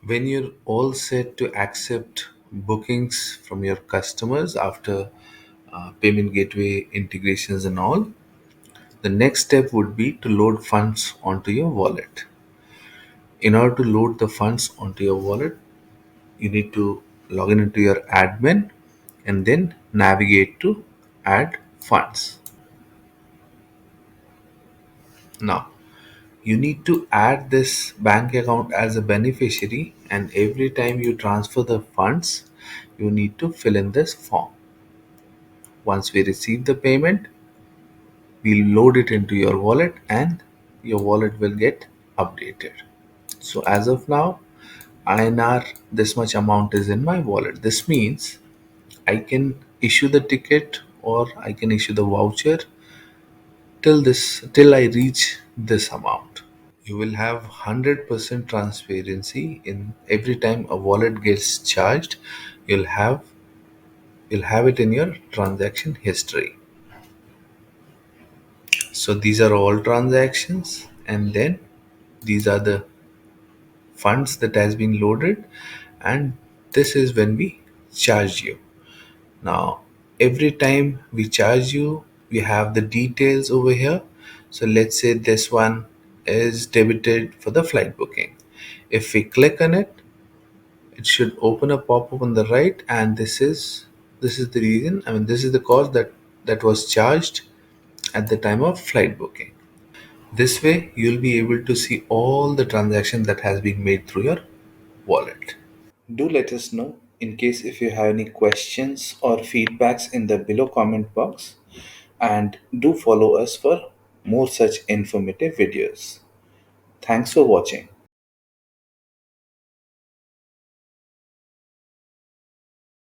When you're all set to accept bookings from your customers after payment gateway integrations and all, the next step would be to load funds onto your wallet. In order to load the funds onto your wallet, you need to log in into your admin and then navigate to add funds. Now, you need to add this bank account as a beneficiary, and every time you transfer the funds, you need to fill in this form. Once we receive the payment, we'll load it into your wallet and your wallet will get updated. So as of now, INR this much amount is in my wallet. This means I can issue the ticket or I can issue the voucher till I reach this amount. You will have 100% transparency in every time a wallet gets charged. You'll have you'll have it in your transaction history. So these are all transactions, and then these are the funds that has been loaded, and this is when we charge you. Now, every time we charge you, we have the details over here. So let's say this one is debited for the flight booking. If we click on it, it should open a pop-up on the right, and this is the reason. I mean, this is the cost that was charged at the time of flight booking. This way, you'll be able to see all the transaction that has been made through your wallet. Do let us know in case if you have any questions or feedbacks in the below comment box, and do follow us for more such informative videos. Thanks for watching.